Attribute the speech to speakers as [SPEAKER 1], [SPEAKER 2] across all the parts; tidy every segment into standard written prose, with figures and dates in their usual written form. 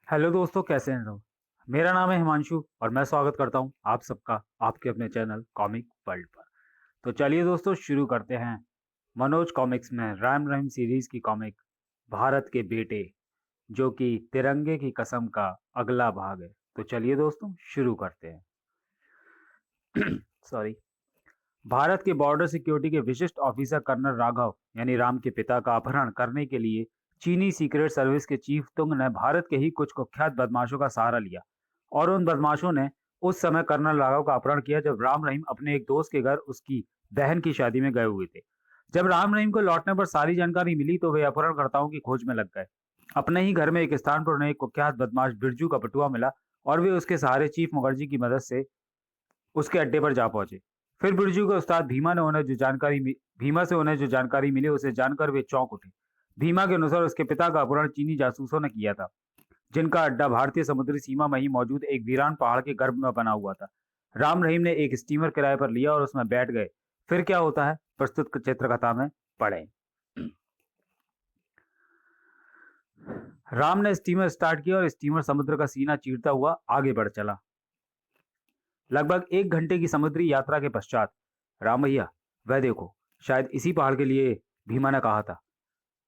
[SPEAKER 1] Hello दोस्तों, कैसे हैं सब। मेरा नाम है हिमांशु और मैं स्वागत करता हूं आप सबका आपके अपने चैनल कॉमिक वर्ल्ड पर। तो चलिए दोस्तों, शुरू करते हैं मनोज कॉमिक्स में राम रहीम सीरीज की कॉमिक भारत के बेटे, जो कि तिरंगे की कसम का अगला भाग है। तो चलिए दोस्तों, शुरू करते हैं। सॉरी। भारत के बॉर्डर सिक्योरिटी के विशिष्ट ऑफिसर कर्नल राघव यानी राम के पिता का अपहरण करने के लिए चीनी सीक्रेट सर्विस के चीफ तुंग ने भारत के ही कुछ कुख्यात बदमाशों का सहारा लिया। और उन बदमाशों ने उस समय कर्नल राघव का अपहरण किया जब राम रहीम अपने एक दोस्त के घर उसकी बहन की शादी में गए हुए थे। जब राम रहीम को लौटने पर सारी जानकारी मिली तो वे अपहरणकर्ताओं की खोज में लग गए। अपने ही घर में एक स्थान पर उन्हें एक कुख्यात बदमाश बिरजू का बटुआ मिला और वे उसके सहारे चीफ मुखर्जी की मदद से उसके अड्डे पर जा पहुंचे। फिर बिरजू के उस्ताद भीमा से उन्हें जो जानकारी मिली उसे जानकर वे चौंक उठे। भीमा के अनुसार उसके पिता का अपहरण चीनी जासूसों ने किया था, जिनका अड्डा भारतीय समुद्री सीमा में ही मौजूद एक वीरान पहाड़ के गर्भ में बना हुआ था। राम रहीम ने एक स्टीमर किराए पर लिया और उसमें बैठ गए। फिर क्या होता है, प्रस्तुत चित्रकथा में पढ़ें। राम ने स्टीमर स्टार्ट किया और स्टीमर समुद्र का सीना चीरता हुआ आगे बढ़ चला। लगभग 1 घंटे की समुद्री यात्रा के पश्चात, राम भैया, वह देखो, शायद इसी पहाड़ के लिए भीमा ने कहा था।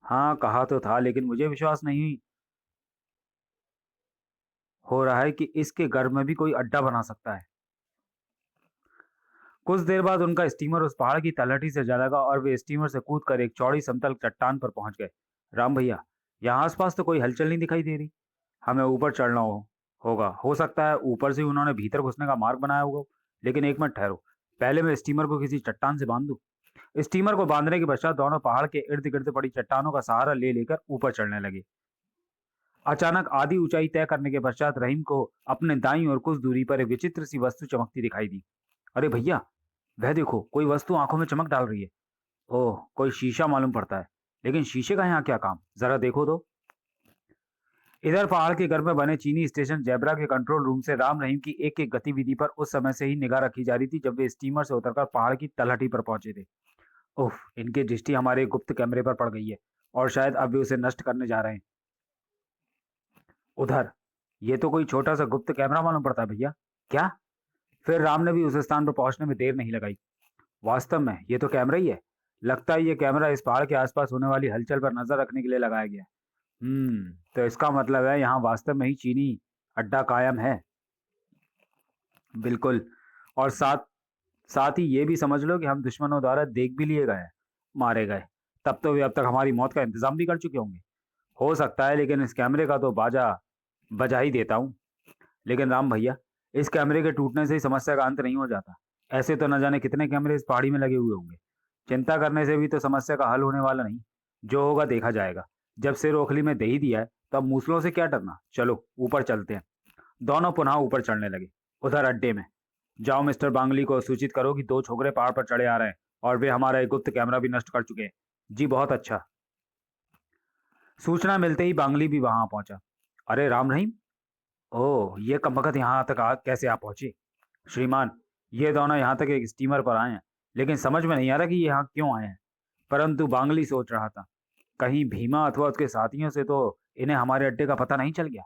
[SPEAKER 1] हाँ, कहा तो था, लेकिन मुझे विश्वास नहीं हो रहा है कि इसके गर्भ में भी कोई अड्डा बना सकता है। कुछ देर बाद उनका स्टीमर उस पहाड़ की तलहटी से जा लगा और वे स्टीमर से कूदकर एक चौड़ी समतल चट्टान पर पहुंच गए। राम भैया, यहाँ आसपास तो कोई हलचल नहीं दिखाई दे रही। हमें ऊपर चढ़ना होगा। हो सकता है ऊपर से उन्होंने भीतर घुसने का मार्ग बनाया होगा। लेकिन एक मिनट ठहरो, पहले मैं स्टीमर को किसी चट्टान से बांध दूं। स्टीमर को बांधने के पश्चात दोनों पहाड़ के इर्द गिर्द पड़ी चट्टानों का सहारा ले लेकर ऊपर चढ़ने लगे। अचानक आधी ऊंचाई तय करने के पश्चात रहीम को अपने दाईं ओर कुछ दूरी पर एक विचित्र सी वस्तु चमकती दिखाई दी। अरे भैया, वह देखो, कोई वस्तु आंखों में चमक डाल रही है। ओह, कोई शीशा मालूम पड़ता है। लेकिन शीशे का यहाँ क्या काम, जरा देखो तो। इधर पहाड़ के घर में बने चीनी स्टेशन जेब्रा के कंट्रोल रूम से राम रहीम की एक एक गतिविधि पर उस समय से ही निगाह रखी जा रही थी जब वे स्टीमर से उतरकर पहाड़ की तलहटी पर पहुंचे थे। उफ, इनकी दृष्टि हमारे गुप्त कैमरे पर पड़ गई है और शायद अब वे उसे नष्ट करने जा रहे हैं। उधर, ये तो कोई छोटा सा गुप्त कैमरा मालूम पड़ता है भैया। क्या? फिर राम ने भी उस स्थान पर पहुंचने में देर नहीं लगाई। वास्तव में ये तो कैमरा ही है। लगता है ये कैमरा इस पहाड़ के आसपास होने वाली हलचल पर नजर रखने के लिए लगाया गया है। तो इसका मतलब है यहाँ वास्तव में ही चीनी अड्डा कायम है। बिल्कुल। और साथ साथ ही ये भी समझ लो कि हम दुश्मनों द्वारा देख भी लिए गए हैं, मारे गए। तब तो वे अब तक हमारी मौत का इंतजाम भी कर चुके होंगे। हो सकता है, लेकिन इस कैमरे का तो बाजा बजा ही देता हूँ। लेकिन राम भैया, इस कैमरे के टूटने से ही समस्या का अंत नहीं हो जाता। ऐसे तो न जाने कितने कैमरे इस पहाड़ी में लगे हुए होंगे। चिंता करने से भी तो समस्या का हल होने वाला नहीं। जो होगा देखा जाएगा। जब सिर ओखली में दे ही दिया है तो अब मूसलों से क्या डरना। चलो ऊपर चलते हैं। दोनों पुनः ऊपर चढ़ने लगे। उधर अड्डे में, जाओ मिस्टर बांगली को सूचित करो कि 2 छोकरे पहाड़ पर चढ़े आ रहे हैं और वे हमारा एक गुप्त कैमरा भी नष्ट कर चुके हैं। जी बहुत अच्छा। सूचना मिलते ही बांगली भी वहां पहुंचा। अरे राम रहीम, ओह, ये कमबख्त यहाँ तक कैसे आ पहुंचे? श्रीमान, ये दोनों यहाँ तक एक स्टीमर पर आए हैं, लेकिन समझ में नहीं आ रहा कि ये यहाँ क्यों आए हैं। परंतु बांगली सोच रहा था, कहीं भीमा अथवा उसके साथियों से तो इन्हें हमारे अड्डे का पता नहीं चल गया।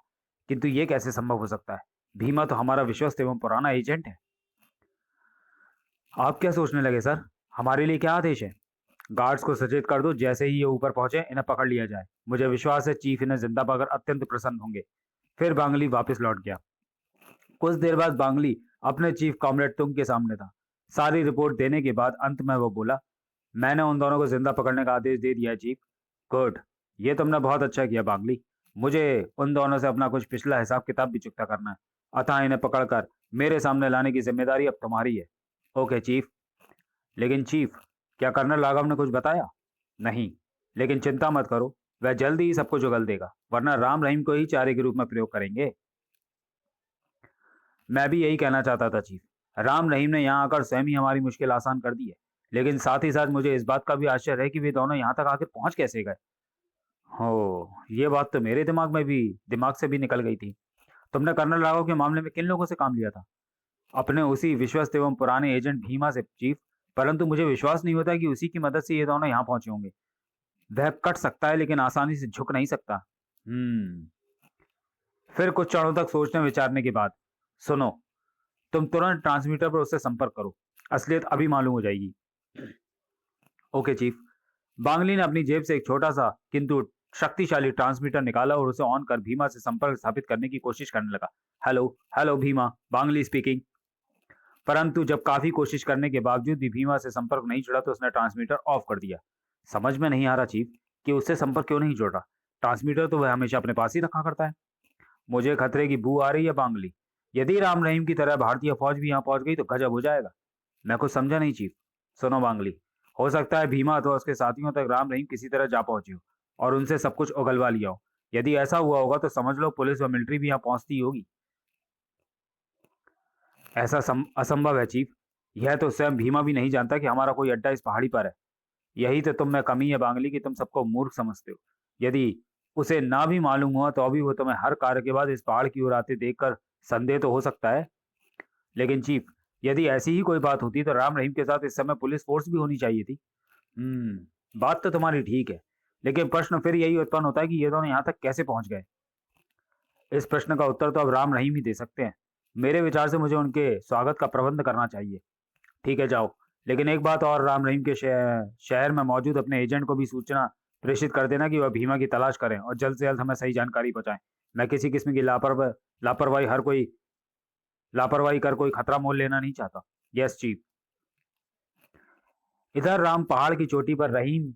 [SPEAKER 1] किंतु ये कैसे संभव हो सकता है? भीमा तो हमारा विश्वस्त एवं पुराना एजेंट है। आप क्या सोचने लगे सर? हमारे लिए क्या आदेश है? गार्ड्स को सचेत कर दो, जैसे ही ये ऊपर पहुंचे इन्हें पकड़ लिया जाए। मुझे विश्वास है चीफ इन्हें जिंदा पाकर अत्यंत प्रसन्न होंगे। फिर बांगली वापस लौट गया। कुछ देर बाद बांगली अपने चीफ कॉमरेड तुंग के सामने था। सारी रिपोर्ट देने के बाद अंत में वो बोला, मैंने उन दोनों को जिंदा पकड़ने का आदेश दे दिया है चीफ। गुड, ये तुमने बहुत अच्छा किया बांगली। मुझे उन दोनों से अपना कुछ पिछला हिसाब किताब भी चुकता करना है। अतः इन्हें पकड़कर मेरे सामने लाने की जिम्मेदारी अब तुम्हारी है। Okay chief. लेकिन चीफ, क्या कर्नल राघव ने कुछ बताया? नहीं, लेकिन चिंता मत करो, वह जल्दी ही सब कुछ उगल देगा, वरना राम रहीम को ही चारे के रूप में प्रयोग करेंगे। मैं भी यही कहना चाहता था चीफ। राम रहीम ने यहाँ आकर स्वयं ही हमारी मुश्किल आसान कर दी है। लेकिन साथ ही साथ मुझे इस बात का भी आश्चर्य है कि वे दोनों यहाँ तक आकर पहुंच कैसे गए। हो, ये बात तो मेरे दिमाग से भी निकल गई थी। तुमने कर्नल राघव के मामले में किन लोगों से काम लिया था? अपने उसी विश्वस्त एवं पुराने एजेंट भीमा से चीफ। परंतु मुझे विश्वास नहीं होता कि उसी की मदद से ये दोनों यहाँ पहुंचे होंगे। वह कट सकता है लेकिन आसानी से झुक नहीं सकता। हम्म फिर कुछ क्षणों तक सोचने विचारने के बाद, सुनो, तुम तुरंत ट्रांसमीटर पर उससे संपर्क करो, असलियत अभी मालूम हो जाएगी। Okay chief. बांगली ने अपनी जेब से एक छोटा सा किंतु शक्तिशाली ट्रांसमीटर निकाला और उसे ऑन कर भीमा से संपर्क स्थापित करने की कोशिश करने लगा। हेलो हेलो भीमा, बांगली स्पीकिंग। परंतु जब काफी कोशिश करने के बावजूद भी भीमा से संपर्क नहीं जुड़ा तो उसने ट्रांसमीटर ऑफ कर दिया। समझ में नहीं आ रहा चीफ कि उससे संपर्क क्यों नहीं जुड़ रहा। ट्रांसमीटर तो वह हमेशा अपने पास ही रखा करता है। मुझे खतरे की बू आ रही है बांगली। यदि राम रहीम की तरह भारतीय फौज भी यहाँ पहुंच गई तो गजब हो जाएगा। मैं कुछ समझा नहीं चीफ। सुनो बांगली, हो सकता है भीमा अथवा उसके साथियों तक राम रहीम किसी तरह जा पहुंचे हो और उनसे सब कुछ उगलवा लिया हो। यदि ऐसा हुआ होगा तो समझ लो पुलिस व मिलिट्री भी यहाँ पहुंचती ही होगी। ऐसा असंभव है चीफ। यह तो स्वयं भीमा भी नहीं जानता कि हमारा कोई अड्डा इस पहाड़ी पर है। यही तो तुम में कमी है बांगली कि तुम सबको मूर्ख समझते हो। यदि उसे ना भी मालूम हुआ तो अभी वो तुम्हें हर कार्य के बाद इस पहाड़ की ओर आते देखकर संदेह तो हो सकता है। लेकिन चीफ, यदि ऐसी ही कोई बात होती तो राम रहीम के साथ इस समय पुलिस फोर्स भी होनी चाहिए थी। बात तो तुम्हारी ठीक है, लेकिन प्रश्न फिर यही उत्पन्न होता है कि ये दोनों यहाँ तक कैसे पहुंच गए। इस प्रश्न का उत्तर तो अब राम रहीम ही दे सकते हैं। मेरे विचार से मुझे उनके स्वागत का प्रबंध करना चाहिए। ठीक है जाओ, लेकिन एक बात और, राम रहीम के शहर में मौजूद अपने एजेंट को भी सूचना प्रेषित कर देना कि वह भीमा की तलाश करें और जल्द से जल्द हमें सही जानकारी पहुंचाएं। मैं किसी किस्म की लापरवाही हर कोई लापरवाही कर कोई खतरा मोल लेना नहीं चाहता। Yes chief. इधर राम पहाड़ की चोटी पर रहीम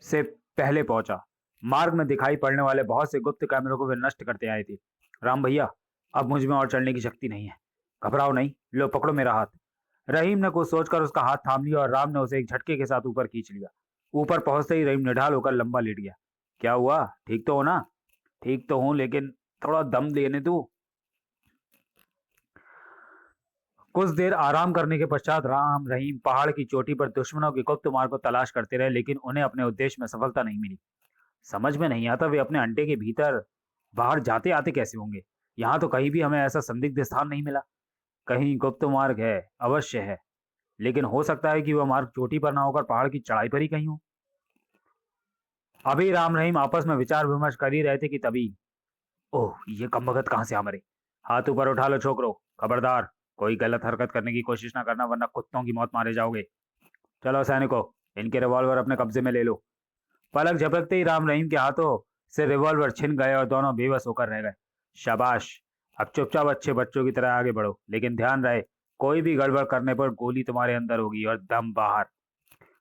[SPEAKER 1] से पहले पहुंचा। मार्ग में दिखाई पड़ने वाले बहुत से गुप्त कैमरों को वे नष्ट करते आए थे। राम भैया, अब मुझ में और चढ़ने की शक्ति नहीं है। घबराओ नहीं, लो पकड़ो मेरा हाथ। रहीम ने कुछ सोचकर उसका हाथ थाम लिया और राम ने उसे एक झटके के साथ ऊपर खींच लिया। ऊपर पहुंचते ही रहीम निढाल होकर लंबा लेट गया। क्या हुआ, ठीक तो हो ना? ठीक तो हूं, लेकिन थोड़ा दम लेने दो। कुछ देर आराम करने के पश्चात राम रहीम पहाड़ की चोटी पर दुश्मनों के गुप्त मार्ग को तलाश करते रहे, लेकिन उन्हें अपने उद्देश्य में सफलता नहीं मिली। समझ में नहीं आता वे अपने अंडे के भीतर बाहर जाते आते कैसे होंगे। यहाँ तो कहीं भी हमें ऐसा संदिग्ध स्थान नहीं मिला। कहीं गुप्त मार्ग है, अवश्य है, लेकिन हो सकता है कि वह मार्ग चोटी पर ना होकर पहाड़ की चढ़ाई पर ही कहीं हो। अभी राम रहीम आपस में विचार विमर्श कर ही रहे थे कि तभी, ओह, ये कमबख्त कहाँ से आ मरे। हाथ ऊपर उठा लो छोकरो, खबरदार कोई गलत हरकत करने की कोशिश ना करना, वरना कुत्तों की मौत मारे जाओगे। चलो सैनिकों, इनके रिवॉल्वर अपने कब्जे में ले लो। पलक झपकते ही राम रहीम के हाथों से रिवॉल्वर छिन गए और दोनों बेबस होकर रह गए। शाबाश, अब चुपचाप अच्छे बच्चों की तरह आगे बढ़ो, लेकिन ध्यान रहे कोई भी गड़बड़ करने पर गोली तुम्हारे अंदर होगी और दम बाहर।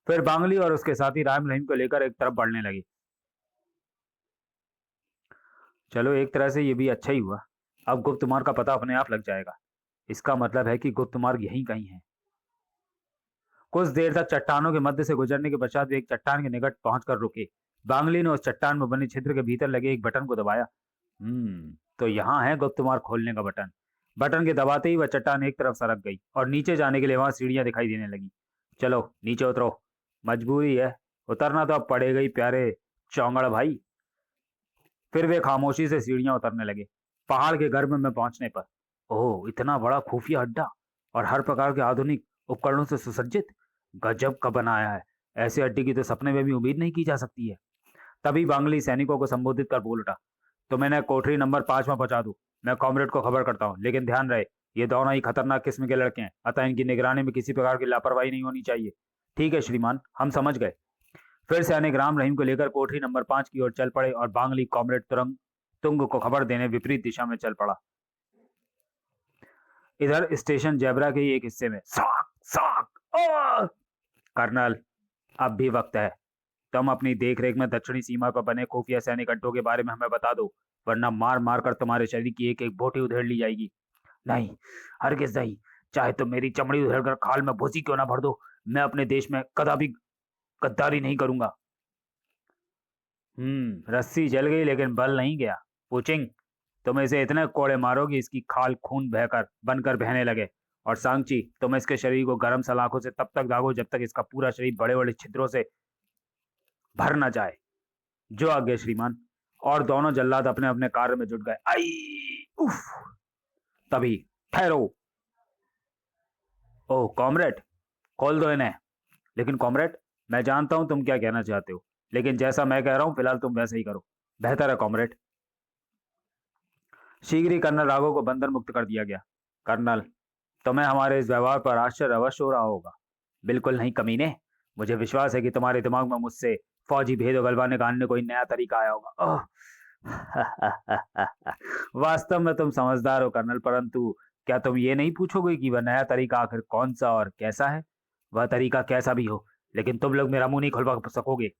[SPEAKER 1] फिर बांगली और उसके साथी राम रहीम को लेकर एक तरफ बढ़ने लगे। चलो एक तरह से ये भी अच्छा ही हुआ। अब गुप्त मार्ग का पता अपने आप लग जाएगा। इसका मतलब है कि गुप्त मार्ग यहीं कहीं है। कुछ देर तक चट्टानों के मध्य से गुजरने के पश्चात वे एक चट्टान के निकट पहुंचकर रुके। बांगली ने उस चट्टान में बने छिद्र के भीतर लगे एक बटन को दबाया। तो यहाँ है गुप्त मार्ग खोलने का बटन। बटन के दबाते ही वह चट्टान एक तरफ सरक गई और नीचे जाने के लिए वहां सीढ़ियां दिखाई देने लगी। चलो नीचे उतरो, मजबूरी है, उतरना तो अब पड़ेगा ही प्यारे चौंगड़ भाई। फिर वे खामोशी से सीढ़ियां उतरने लगे। पहाड़ के गर्भ में पहुंचने पर, ओह, इतना बड़ा खुफिया अड्डा और हर प्रकार के आधुनिक उपकरणों से सुसज्जित, गजब का बनाया है। ऐसे अड्डे की तो सपने में भी उम्मीद नहीं की जा सकती है। तभी बांगली सैनिकों को संबोधित कर बोल उठा, तो मैंने कोठरी नंबर 5 में पहुंचा दूं। मैं कॉमरेड को खबर करता हूँ, लेकिन ध्यान रहे ये दोनों ही खतरनाक किस्म के लड़के हैं, अतः इनकी निगरानी में किसी प्रकार की लापरवाही नहीं होनी चाहिए। ठीक है श्रीमान, हम समझ गए। फिर सैनिक राम रहीम को लेकर कोठरी नंबर 5 की ओर चल पड़े और बांगली कॉमरेड तुंग को खबर देने विपरीत दिशा में चल पड़ा। इधर स्टेशन जैबरा के ही एक हिस्से में, साक साक, कर्नल, अब भी वक्त है। तुम अपनी देखरेख में दक्षिणी सीमा पर बने खुफिया सैनिक अड्डों के बारे में हमें बता दो, वरना मार मार कर तुम्हारे शरीर की एक एक बोटी उधेड़ ली जाएगी। नहीं, हरगिज नहीं, चाहे तुम मेरी चमड़ी उधेड़ कर खाल में भूसी क्यों ना भर दो, मैं अपने देश में कदापि गद्दारी नहीं करूंगा। रस्सी जल गई लेकिन बल नहीं गया। पुचिंग, तुम इसे इतने कोड़े मारो कि इसकी खाल खून बहकर बनकर बहने लगे। और सांगची, तुम इसके शरीर को गर्म सलाखों से तब तक दागो जब तक इसका पूरा शरीर बड़े बड़े छिद्रों से भर न जाए। जो आज्ञा श्रीमान। और दोनों जल्लाद अपने अपने कार्य में जुट गए। आई, उफ। तभी, ठहरो। ओह कॉमरेड, खोल दो इन्हें। लेकिन कॉमरेड, मैं जानता हूं तुम क्या कहना चाहते हो, लेकिन जैसा मैं कह रहा हूं फिलहाल तुम वैसे ही करो। बेहतर है कॉमरेड। शीघ्र ही कर्नल राघव को बंधन मुक्त कर दिया गया। कर्नल, तुम्हें हमारे इस व्यवहार पर आश्चर्य अवश्य हो रहा होगा। बिल्कुल नहीं कमीने, मुझे विश्वास है कि तुम्हारे दिमाग में मुझसे फौजी भेद उगलवाने का अन्य कोई नया तरीका आया होगा। ओह! वास्तव में तुम समझदार हो कर्नल, परंतु क्या तुम ये नहीं पूछोगे कि वह नया तरीका आखिर कौन सा और कैसा है? वह तरीका कैसा भी हो, लेकिन तुम लोग मेरा मुंह नहीं खुलवा सकोगे।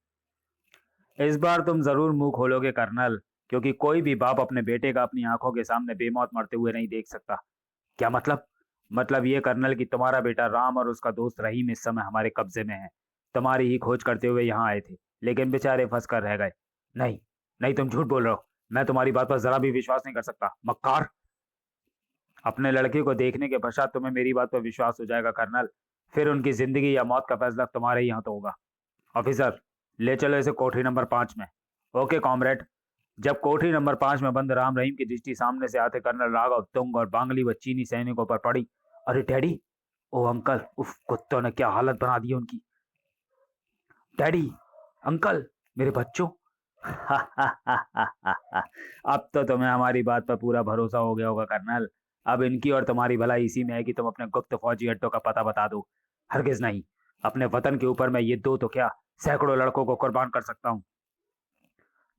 [SPEAKER 1] इस बार तुम जरूर मुंह खोलोगे कर्नल, क्योंकि कोई भी बाप अपने बेटे का अपनी आंखों के सामने बेमौत मरते हुए नहीं देख सकता। क्या मतलब? मतलब ये कर्नल कि तुम्हारा बेटा राम और उसका दोस्त रहीम इस समय हमारे कब्जे में है। तुम्हारी ही खोज करते हुए यहाँ आए थे, लेकिन बेचारे फंस कर रह गए। नहीं, नहीं, तुम झूठ बोल रहे हो। मैं तुम्हारी बात पर जरा भी विश्वास नहीं कर सकता, मक्कार। अपने लड़के को देखने के पश्चात तुम्हें मेरी बात पर विश्वास हो जाएगा कर्नल। फिर उनकी जिंदगी या मौत का फैसला तुम्हारे ही हाथ होगा। ऑफिसर, ले चलो इसे कोठरी नंबर 5 में। Okay comrade. जब कोठरी नंबर 5 में बंद राम रहीम की दृष्टि सामने से आते कर्नल राघव, तुंग और बांगली व चीनी सैनिकों पर पड़ी। अरे डैडी! ओ अंकल! उफ, कुत्तों ने क्या हालत बना दी उनकी। डैडी! अंकल! मेरे बच्चों! अब तो तुम्हें हमारी बात पर पूरा भरोसा हो गया होगा कर्नल। अब इनकी और तुम्हारी भलाई इसी में है कि तुम अपने गुप्त फौजी अड्डों का पता बता दो। हरगिज नहीं। अपने वतन के ऊपर मैं ये दो तो क्या, सैकड़ों लड़कों को कुर्बान कर सकता हूँ।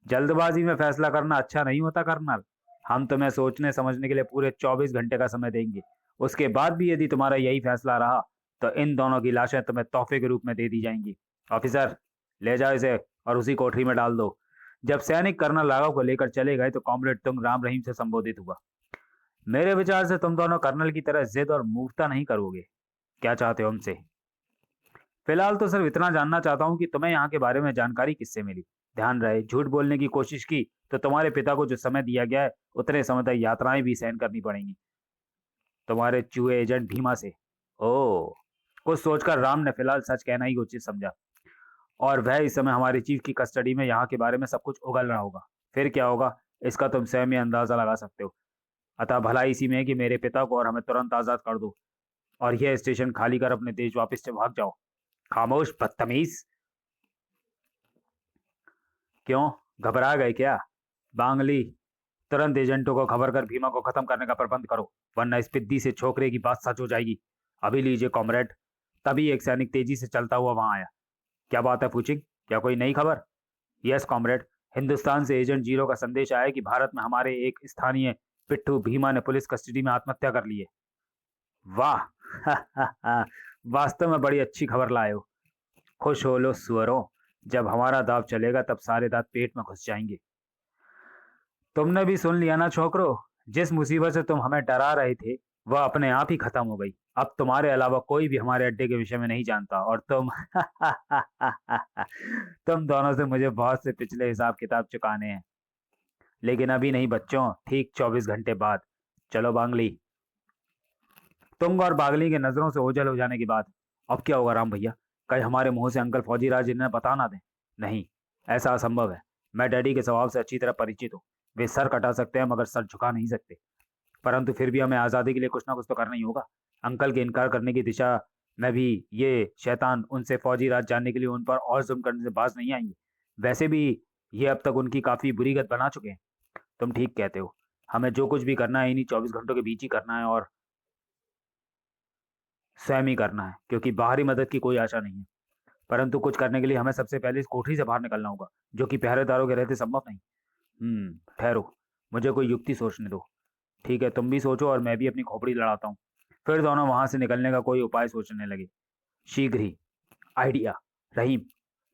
[SPEAKER 1] जल्दबाजी में फैसला करना अच्छा नहीं होता कर्नल। हम तुम्हें सोचने समझने के लिए पूरे 24 घंटे का समय देंगे। उसके बाद भी यदि तुम्हारा यही फैसला रहा, तो इन दोनों की लाशें तुम्हें तोहफे के रूप में दे दी जाएंगी। ऑफिसर, ले जाओ इसे और उसी कोठरी में डाल दो। जब सैनिक कर्नल राघव को लेकर चले गए तो कॉमरेड तुंग राम रहीम से संबोधित हुआ। मेरे विचार से तुम दोनों कर्नल की तरह जिद और मूर्खता नहीं करोगे। क्या चाहते हो हमसे? फिलहाल तो सिर्फ इतना जानना चाहता हूँ कि तुम्हें यहाँ के बारे में जानकारी किससे मिली। ध्यान रहे, झूठ बोलने की कोशिश की तो तुम्हारे पिता को जो समय दिया गया है उतने समय तक यात्राएं भी सहन करनी पड़ेंगी। तुम्हारे चूहे एजेंट भीमा से। ओ, कुछ सोचकर राम ने फिलहाल सच कहना ही उचित समझा। और वह इस समय हमारे चीफ की कस्टडी में यहाँ के बारे में सब कुछ उगल रहा होगा। फिर क्या होगा, इसका तुम स्वयं ही अंदाजा लगा सकते हो। अतः भला इसी में है कि मेरे पिता को और हमें तुरंत आजाद कर दो और यह स्टेशन खाली कर अपने देश वापस से भाग जाओ। खामोश बदतमीज! क्यों, घबरा गए क्या? बांगली, तुरंत एजेंटों को खबर कर भीमा को खत्म करने का प्रबंध करो, वरना इस पिद्दी से छोकरे की बात सच हो जाएगी। अभी लीजिए कॉमरेड। तभी एक सैनिक तेजी से चलता हुआ वहां आया। क्या बात है फूचिंग, क्या कोई नई खबर? यस कॉमरेड, हिंदुस्तान से एजेंट जीरो का संदेश आया है कि भारत में हमारे एक स्थानीय पिट्ठू भीमा ने पुलिस कस्टडी में आत्महत्या कर ली है। वाह! वास्तव में बड़ी अच्छी खबर लाए हो। खुश हो लो सुअरों, जब हमारा दांव चलेगा तब सारे दांत पेट में घुस जाएंगे। तुमने भी सुन लिया ना छोकरो, जिस मुसीबत से तुम हमें डरा रहे थे वह अपने आप ही खत्म हो गई। अब तुम्हारे अलावा कोई भी हमारे अड्डे के विषय में नहीं जानता और तुम तुम दोनों से मुझे बहुत से पिछले हिसाब किताब चुकाने हैं, लेकिन अभी नहीं बच्चों, ठीक 24 घंटे बाद। चलो बांगली। तुंग और बागली के नजरों से ओझल हो जाने के बाद अब क्या होगा राम भैया? कहीं हमारे मुंह से अंकल फौजी राज इन्हें बता ना दें। नहीं, ऐसा असंभव है। मैं डैडी के स्वभाव से अच्छी तरह परिचित हूँ। वे सर कटा सकते हैं मगर सर झुका नहीं सकते। परंतु फिर भी हमें आजादी के लिए कुछ ना कुछ तो करना ही होगा। अंकल के इनकार करने की दिशा में भी ये शैतान उनसे फौजी राज जानने के लिए उन पर और जुल्म करने से बाज नहीं आएंगे। वैसे भी ये अब तक उनकी काफी बुरी गत बना चुके हैं। तुम ठीक कहते हो। हमें जो कुछ भी करना है इन्हीं 24 घंटों के बीच ही करना है और स्वयं ही करना है, क्योंकि बाहरी मदद की कोई आशा नहीं है। परंतु कुछ करने के लिए हमें सबसे पहले इस कोठरी से बाहर निकलना होगा, जो कि पहरेदारों के रहते संभव नहीं। ठहरो, मुझे कोई युक्ति सोचने दो। ठीक है, तुम भी सोचो और मैं भी अपनी खोपड़ी लड़ाता हूँ। फिर दोनों वहां से निकलने का कोई उपाय सोचने लगे। शीघ्र ही आइडिया। रहीम,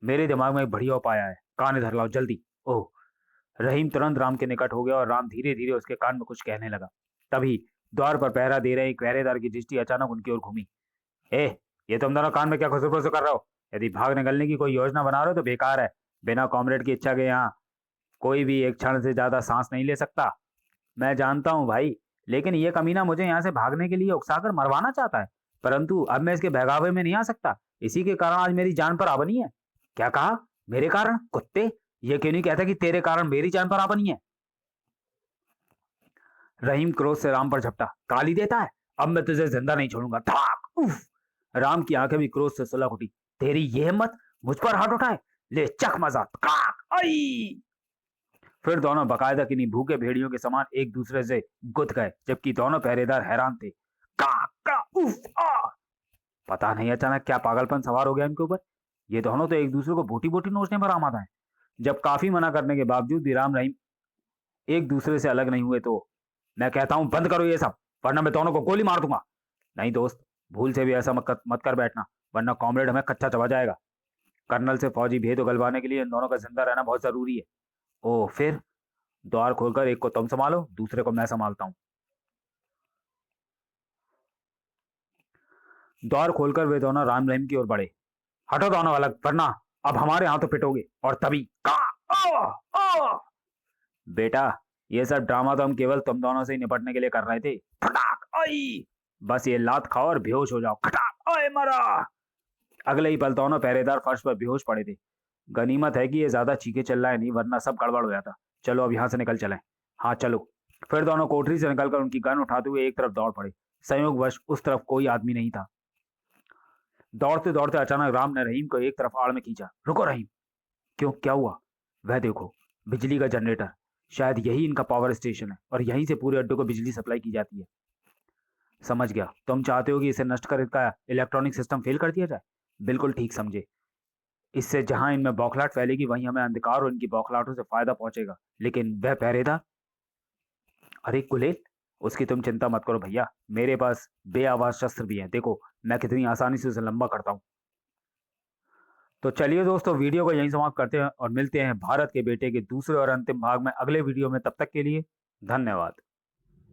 [SPEAKER 1] मेरे दिमाग में एक बढ़िया उपाय आया है, कान इधर लाओ जल्दी। ओह! रहीम तुरंत राम के निकट हो गया और राम धीरे धीरे उसके कान में कुछ कहने लगा। तभी द्वार पर पहरा दे रहे एक पहरेदार की दृष्टि अचानक उनकी ओर घूमी। ए, ये तुम दोनों कान में क्या खुसर फुसर कर रहे हो? यदि भाग निकलने की कोई योजना बना रहे हो तो बेकार है। बिना कॉमरेड की इच्छा के यहाँ कोई भी एक क्षण से ज्यादा सांस नहीं ले सकता। मैं जानता हूँ भाई, लेकिन ये कमीना मुझे यहाँ से भागने के लिए उकसाकर मरवाना चाहता है। परंतु अब मैं इसके बहकावे में नहीं आ सकता। इसी के कारण आज मेरी जान पर आ बनी है। क्या कहा? मेरे कारण? कुत्ते, ये क्यों नहीं कहता कि तेरे कारण मेरी जान पर आ बनी है? रहीम क्रोध से राम पर झपटा। गाली देता है? अब मैं तुझे जिंदा नहीं छोड़ूंगा। धाक! उफ! राम की आंखें भी क्रोध से सुलग उठी। तेरी ये हिम्मत मुझ पर हाथ उठाए? ले चख मजा। काक! आई! फिर दोनों बाकायदा किन्हीं भूखे भेड़ियों के समान एक दूसरे से गुथ गए, जबकि दोनों पहरेदार हैरान थे। का का उफ आ! पता नहीं अचानक क्या पागलपन सवार हो गया इनके ऊपर। ये दोनों तो एक दूसरे को बोटी बोटी नोचने पर आमादा है। जब काफी मना करने के बावजूद भी राम रहीम एक दूसरे से अलग नहीं हुए तो मैं कहता हूं बंद करो ये सब, वरना मैं दोनों को गोली मार दूंगा। नहीं दोस्त, भूल से भी ऐसा मत कर बैठना, वरना कॉमरेड हमें कच्चा चबा जाएगा। कर्नल से फौजी भेद उगलवाने के लिए इन दोनों का जिंदा रहना बहुत जरूरी है। ओह फिर द्वार खोलकर एक को तुम संभालो, दूसरे को मैं संभालता हूँ। द्वार खोलकर वे दोनों राम रहीम की ओर बढ़े। हटो दोनों अलग, वरना अब हमारे हाथों पिटोगे। और तभी का आ, आ! बेटा, ये सब ड्रामा तो हम केवल तुम दोनों से ही निपटने के लिए कर रहे थे। फटाक आई! बस ये लात खाओ और बेहोश हो जाओ। खटाक ओए मरा! अगले ही पल दोनों पहरेदार फर्श पर बेहोश पड़े थे। गनीमत है कि ये ज्यादा चीखे चिल्लाए नहीं, वरना सब गड़बड़ हो जाता। चलो अब यहाँ से निकल चलें। हाँ चलो। फिर दोनों कोठरी से निकलकर उनकी गन उठाते हुए एक तरफ दौड़ पड़े। संयोगवश उस तरफ कोई आदमी नहीं था। दौड़ते दौड़ते अचानक राम ने रहीम को एक तरफ आड़ में खींचा। रुको रहीम। क्यों, क्या हुआ? वह देखो, बिजली का जनरेटर। शायद यही इनका पावर स्टेशन है और यहीं से पूरे अड्डे को बिजली सप्लाई की जाती है। समझ गया, तुम चाहते हो कि इसे नष्ट कर इसका इलेक्ट्रॉनिक सिस्टम फेल कर दिया जाए। बिल्कुल ठीक समझे। इससे जहां इनमें बौखलाहट फैलेगी, वहीं हमें अंधकार और इनकी बौखलाहटों से फायदा पहुंचेगा। लेकिन वह पहरेदार? अरे कुलेल, उसकी तुम चिंता मत करो भैया, मेरे पास बेआवाज शस्त्र भी हैं। देखो मैं कितनी आसानी से उसे लंबा करता हूँ। तो चलिए दोस्तों, वीडियो को यहीं समाप्त करते हैं और मिलते हैं भारत के बेटे के दूसरे और अंतिम भाग में अगले वीडियो में। तब तक के लिए धन्यवाद।